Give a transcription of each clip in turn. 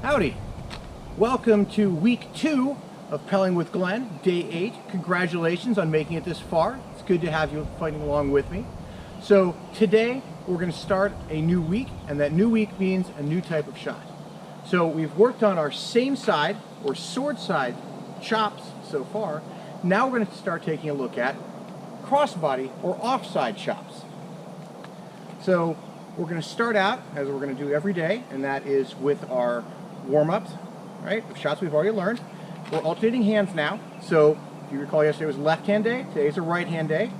Howdy! Welcome to week 2 of Pelling with Glen, day 8. Congratulations on making it this far. It's good to have you fighting along with me. So today we're going to start a new week, and that new week means a new type of shot. So we've worked on our same side or sword side chops so far. Now we're going to start taking a look at crossbody or offside chops. So we're going to start out as we're going to do every day, and that is with our warm-ups, right? The shots we've already learned. We're alternating hands now. So if you recall, yesterday was left-hand day. Today's a right-hand day.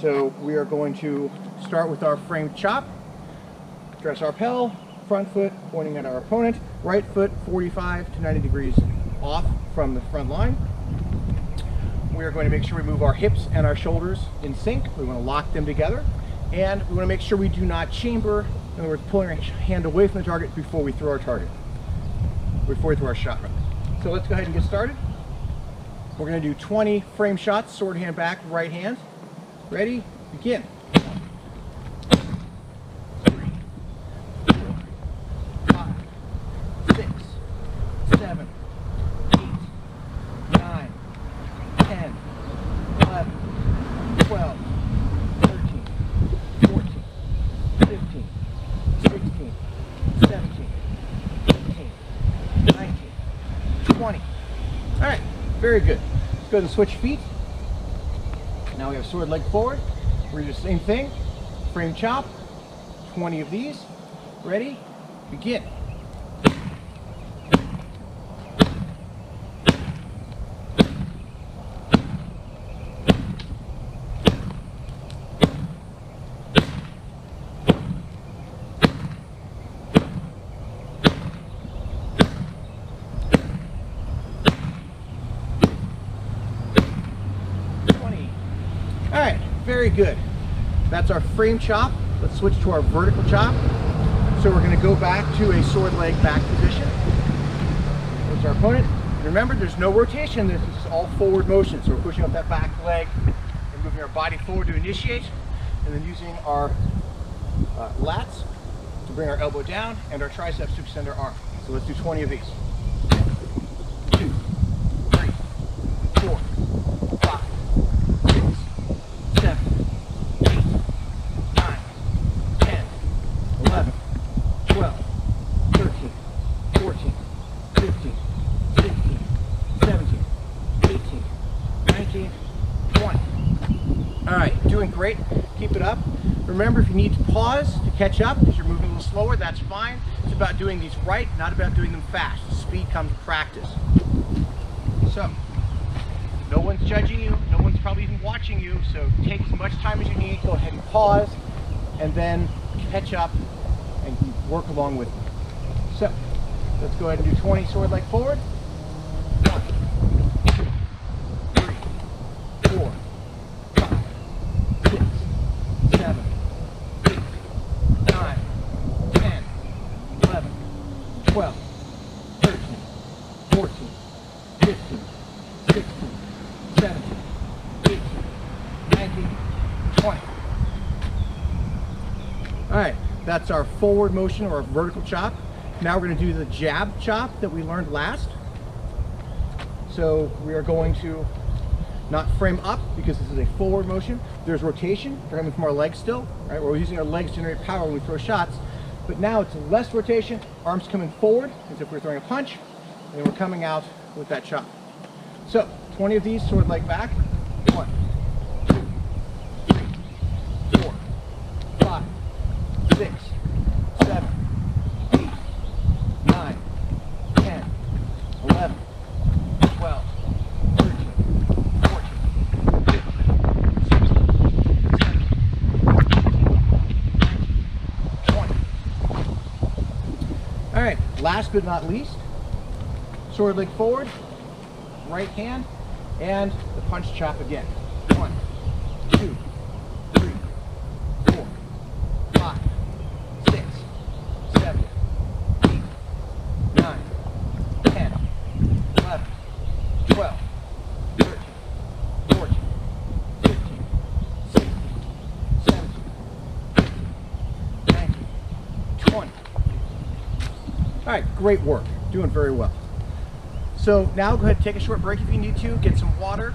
So we are going to start with our frame chop. Dress our Pel, front foot pointing at our opponent, right foot 45 to 90 degrees off from the front line. We are going to make sure we move our hips and our shoulders in sync. We want to lock them together. And we want to make sure we do not chamber, in other words, pulling our hand away from the target before we throw our target. Before we throw our shot, rather. So let's go ahead and get started. We're going to do 20 frame shots, sword hand back, right hand. Ready? Begin. 1, 2, 3, 4, 5, 6, 7, 8, 9, 10, 11, 12, 13, 14, 15, 16, 17, 18, 19, 20. All right, very good. Let's go ahead and switch feet. Now we have sword leg forward. We're going to do the same thing. Frame chop, 20 of these. Ready? Begin. Alright, very good. That's our frame chop. Let's switch to our vertical chop. So we're going to go back to a sword leg back position. There's our opponent. Remember, there's no rotation. This is all forward motion. So we're pushing up that back leg and moving our body forward to initiate, and then using our lats to bring our elbow down and our triceps to extend our arm. So let's do 20 of these. 2, 3, 4, 5, 6, 7, 8, 9, 10, 11, 12, 13, 14, 15, 16, 17, 18, 19, 20. All right, doing great. Keep it up. Remember, if you need to pause to catch up because you're moving a little slower, that's fine. It's about doing these right, not about doing them fast. Speed comes with practice. So, no one's judging you, no one's probably even watching you, so take as much time as you need, go ahead and pause, and then catch up and work along with me. So, let's go ahead and do 20 sword leg forward. 1, 2, 3, 4, 5, 6, 7, 8, 9, 10, 11, 12, 13, 14, 15, 16, 17, 18, 19, 20. All right, that's our forward motion or our vertical chop. Now we're going to do the jab chop that we learned last. So we are going to not frame up because this is a forward motion. There's rotation. We're coming from our legs still, right? We're using our legs to generate power when we throw shots. But now it's less rotation. Arms coming forward as if we're throwing a punch, and we're coming out with that chop. So 20 of these, sword leg back. 1, 2, 3, 4, 5, 6, 7, 8, 9, 10, 11, 12, 13, 14, 15, 16, 17, 18, 20. All right, last but not least, sword leg forward, right hand, and the punch chop again. 1, 2, 3, 4, 5, 6, 7, 8, 9, 10, 11, 12, 13, 14, 15, 16, 17, 18, 19, 20. All right, great work. Doing very well. So now go ahead and take a short break if you need to, get some water,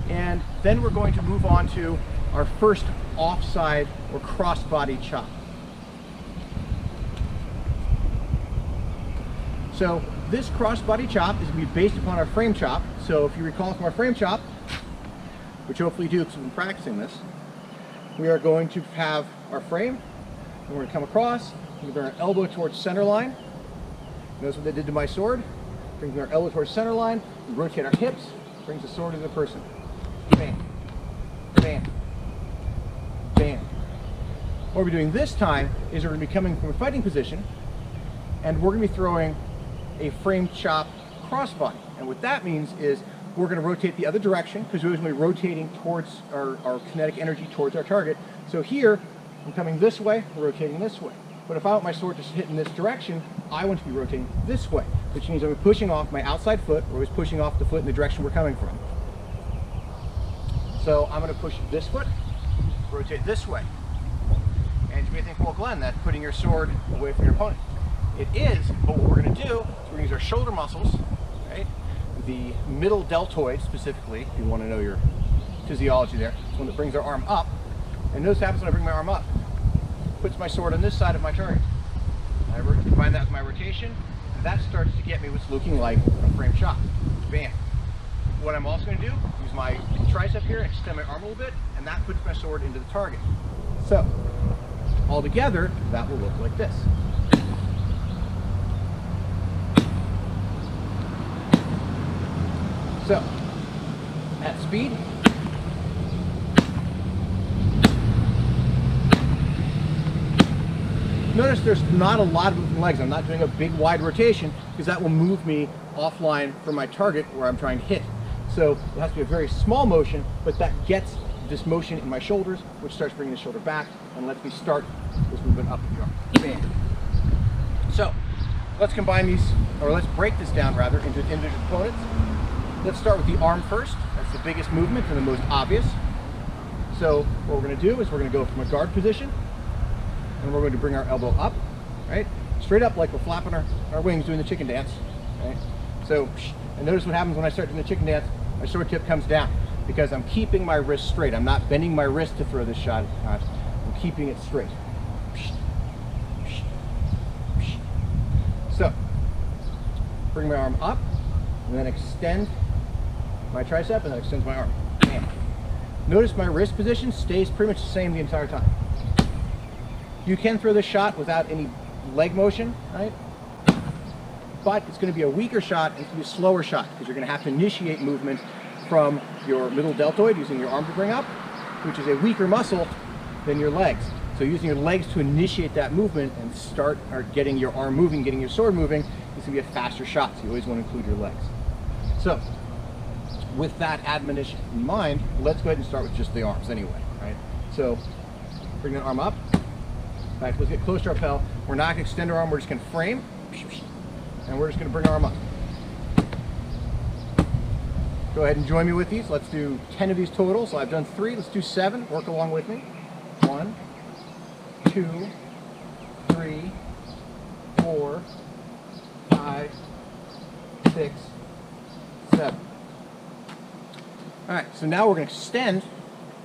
and then we're going to move on to our first offside or crossbody chop. So this crossbody chop is going to be based upon our frame chop. So if you recall from our frame chop, which hopefully you do because we've been practicing this, we are going to have our frame, and we're going to come across, we bring our elbow towards center line. Notice what they did to my sword. Brings our elbow towards center line, we rotate our hips, brings the sword to the person. Bam, bam, bam. What we're doing this time is we're going to be coming from a fighting position, and we're going to be throwing a frame chop crossbody. And what that means is we're going to rotate the other direction, because we're going to be rotating towards our kinetic energy towards our target. So here, I'm coming this way, rotating this way. But if I want my sword to hit in this direction, I want to be rotating this way, which means I'm pushing off my outside foot, or always pushing off the foot in the direction we're coming from. So I'm going to push this foot, rotate this way. And you may think, well, Glenn, that's putting your sword away from your opponent. It is, but what we're going to do is we're going to use our shoulder muscles, right? The middle deltoid specifically, if you want to know your physiology there. It's one that brings our arm up. And notice what happens when I bring my arm up. Puts my sword on this side of my target. I combine that with my rotation, and that starts to get me what's looking like a frame chop. Bam. What I'm also going to do, use my tricep here and extend my arm a little bit, and that puts my sword into the target. So, all together, that will look like this. So, at speed, notice there's not a lot of moving legs. I'm not doing a big wide rotation because that will move me offline from my target where I'm trying to hit. So it has to be a very small motion, but that gets this motion in my shoulders, which starts bringing the shoulder back and lets me start this movement up the arm. Bam. So let's combine these, or let's break this down rather into individual components. Let's start with the arm first. That's the biggest movement and the most obvious. So what we're going to do is we're going to go from a guard position, and we're going to bring our elbow up, right? Straight up like we're flapping our wings doing the chicken dance, right? So, and notice what happens when I start doing the chicken dance, my sword tip comes down because I'm keeping my wrist straight. I'm not bending my wrist to throw this shot. I'm keeping it straight. So, bring my arm up, and then extend my tricep, and then extends my arm. Bam. Notice my wrist position stays pretty much the same the entire time. You can throw this shot without any leg motion, right? But it's going to be a weaker shot, and it's going to be a slower shot because you're going to have to initiate movement from your middle deltoid using your arm to bring up, which is a weaker muscle than your legs. So using your legs to initiate that movement and start or getting your arm moving, getting your sword moving, it's going to be a faster shot. So you always want to include your legs. So with that admonition in mind, let's go ahead and start with just the arms anyway, right? So bring that arm up. In fact, let's get close to our pel. We're not going to extend our arm, we're just going to frame, and we're just going to bring our arm up. Go ahead and join me with these. Let's do 10 of these total. So I've done 3, let's do 7. Work along with me. 1, 2, 3, 4, 5, 6, 7. All right, so now we're going to extend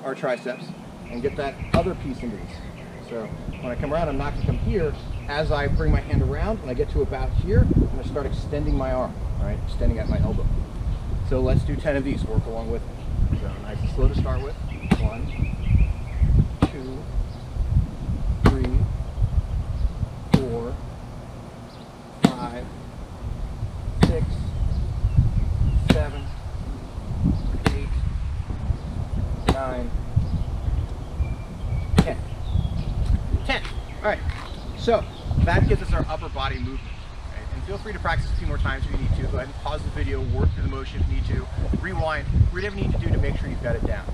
our triceps and get that other piece into these. So when I come around, I'm not going to come here. As I bring my hand around, when I get to about here, I'm going to start extending my arm, all right, extending at my elbow. So let's do 10 of these. Work along with me. So nice and slow to start with. 1, 2, 3, 4, 5, 6, 7, 8, 9, 10. 10. All right. So that gives us our upper body movement. Right? And feel free to practice a few more times if you need to. Go ahead and pause the video, work through the motion if you need to, rewind, whatever you need to do to make sure you've got it down.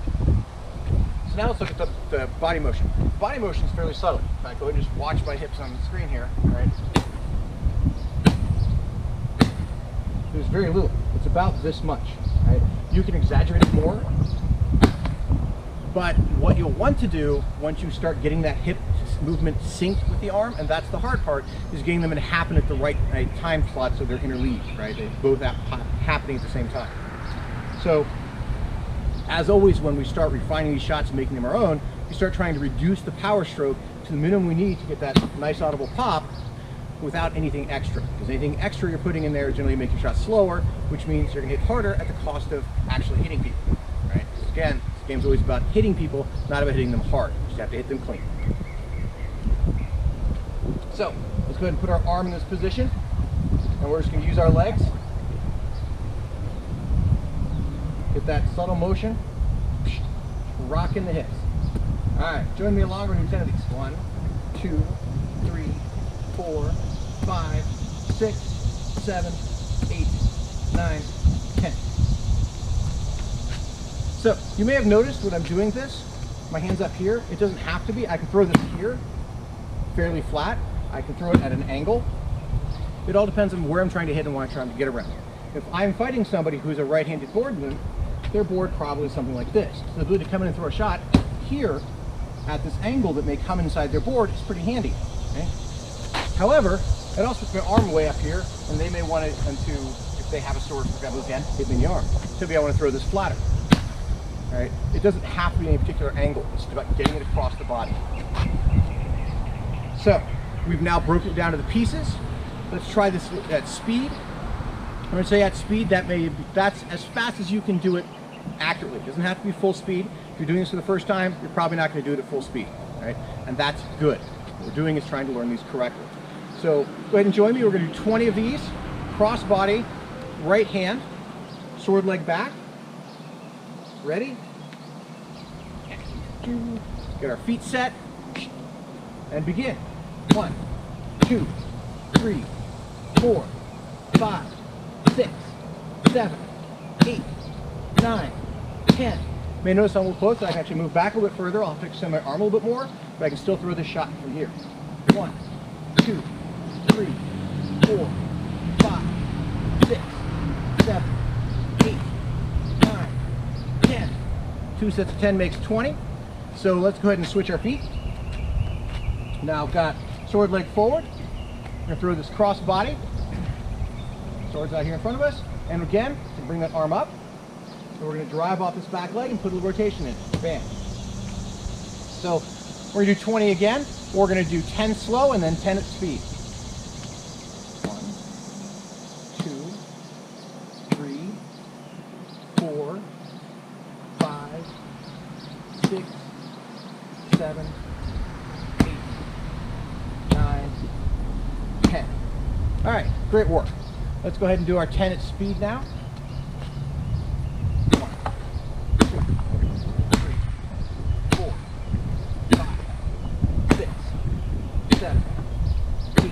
So now let's look at the body motion. Body motion is fairly subtle. In fact, go ahead and just watch my hips on the screen here. Right? There's very little. It's about this much. Right? You can exaggerate it more, but what you'll want to do once you start getting that hip movement synced with the arm, and that's the hard part, is getting them to happen at the right time slot so they're interleaved, right? They both happening at the same time. So, as always, when we start refining these shots and making them our own, we start trying to reduce the power stroke to the minimum we need to get that nice audible pop without anything extra. Because anything extra you're putting in there is generally making shots slower, which means you're going to hit harder at the cost of actually hitting people, right? Again, this game's always about hitting people, not about hitting them hard. You just have to hit them clean. So, let's go ahead and put our arm in this position, and we're just going to use our legs. Get that subtle motion, rock in the hips. All right, join me along. We're going to do 10 of these. 1, 2, 3, 4, 5, 6, 7, 8, 9, 10. So you may have noticed when I'm doing this, my hand's up here. It doesn't have to be. I can throw this here, fairly flat. I can throw it at an angle. It all depends on where I'm trying to hit and what I'm trying to get around. If I'm fighting somebody who's a right-handed boardman, their board probably is something like this. So the ability to come in and throw a shot here at this angle that may come inside their board is pretty handy. Okay? However, it also puts my arm way up here, and they may want to, if they have a sword, for example, again, hit me in the arm. Typically, I want to throw this flatter. All right? It doesn't have to be any particular angle. It's about getting it across the body. So, we've now broken it down to the pieces. Let's try this at speed. I'm going to say at speed, that's as fast as you can do it accurately. It doesn't have to be full speed. If you're doing this for the first time, you're probably not going to do it at full speed, right? And that's good. What we're doing is trying to learn these correctly. So go ahead and join me. We're going to do 20 of these. Crossbody, right hand, sword leg back. Ready? Get our feet set and begin. 1, 2, 3, 4, 5, 6, 7, 8, 9, 10. You may notice I'm a little close, so I can actually move back a little bit further. I'll have to extend my arm a little bit more, but I can still throw this shot from here. 1, 2, 3, 4, 5, 6, 7, 8, 9, 10. 2 sets of 10 makes 20. So let's go ahead and switch our feet. Now I've got sword leg forward. We're going to throw this cross body. Sword's out here in front of us. And again, to bring that arm up. So we're going to drive off this back leg and put a little rotation in. Bam. So we're going to do 20 again. We're going to do 10 slow and then 10 at speed. 1, 2, 3, 4, 5, 6, 7, 8, 9, 10. All right, great work. Let's go ahead and do our 10 at speed now. 1, 2, 3, 4, 5, 6, 7, 8,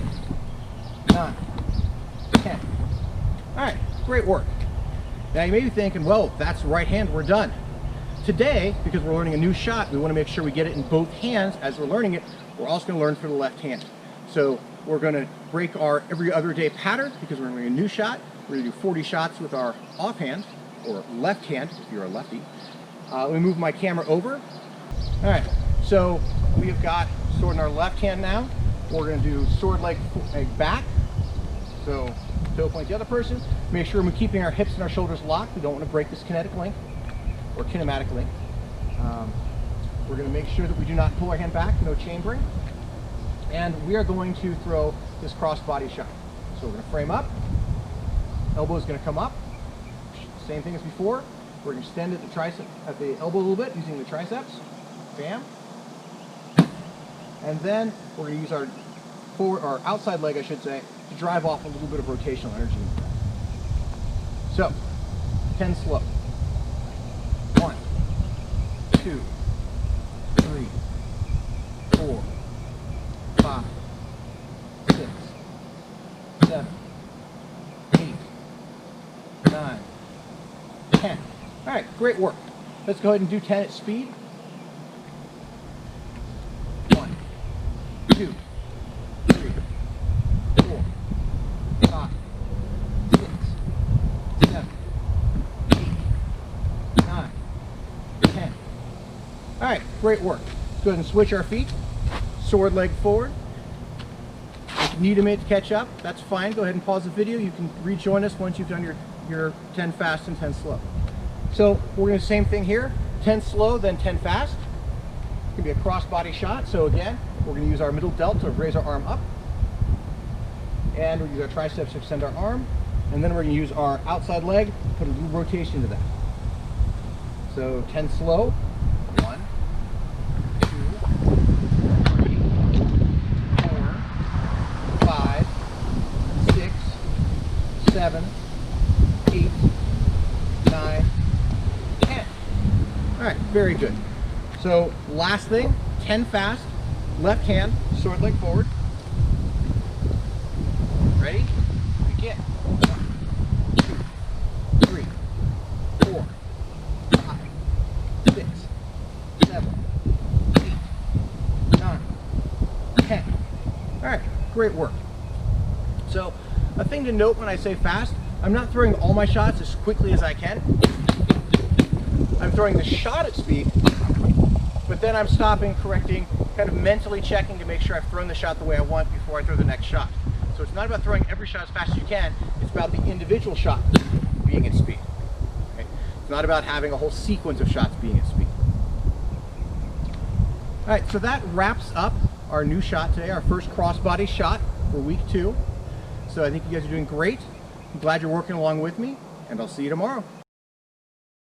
9, 10. All right, great work. Now you may be thinking, well, that's right hand, we're done. Today, because we're learning a new shot, we want to make sure we get it in both hands as we're learning it. We're also going to learn for the left hand. So we're going to break our every other day pattern because we're learning a new shot. We're going to do 40 shots with our offhand, or left hand if you're a lefty. Let me move my camera over. All right, so we have got sword in our left hand now. We're going to do sword leg back. So toe point the other person. Make sure we're keeping our hips and our shoulders locked. We don't want to break this kinetic link or kinematic link. We're going to make sure that we do not pull our hand back, no chambering. And we are going to throw this crossbody shot. So we're going to frame up. Elbow is going to come up. Same thing as before. We're going to extend at the tricep, at the elbow a little bit using the triceps. Bam. And then we're going to use our forward, or outside leg, I should say, to drive off a little bit of rotational energy. So, 10 slow. 1, 2, 3, 4, 5, 6, 7, 8, 9, 10. All right, great work. Let's go ahead and do 10 at speed. 1, 2, 3, 4, 5, 6, 7, 8, 9, 10. All right, great work. Let's go ahead and switch our feet. sword leg forward. If you need a minute to catch up, that's fine. Go ahead and pause the video. You can rejoin us once you've done your 10 fast and 10 slow. So we're going to do the same thing here. 10 slow, then 10 fast. It's going to be a crossbody shot. So again, we're going to use our middle delt to raise our arm up. And we're going to use our triceps to extend our arm. And then we're going to use our outside leg to put a little rotation into that. So 10 slow. 1, 2, 3, 4, 5, 6, 7, 8, 9, 10. All right, very good. So last thing, 10 fast, left hand, sword leg forward. Ready? Begin. 1, 2, 3, 4, 5, 6, 7, 8, 9, 10. All right, great work. So a thing to note when I say fast, I'm not throwing all my shots as quickly as I can. I'm throwing the shot at speed, but then I'm stopping, correcting, kind of mentally checking to make sure I've thrown the shot the way I want before I throw the next shot. So it's not about throwing every shot as fast as you can, it's about the individual shot being at speed. Okay? It's not about having a whole sequence of shots being at speed. All right, so that wraps up our new shot today, our first crossbody shot for week 2. So I think you guys are doing great. I'm glad you're working along with me, and I'll see you tomorrow.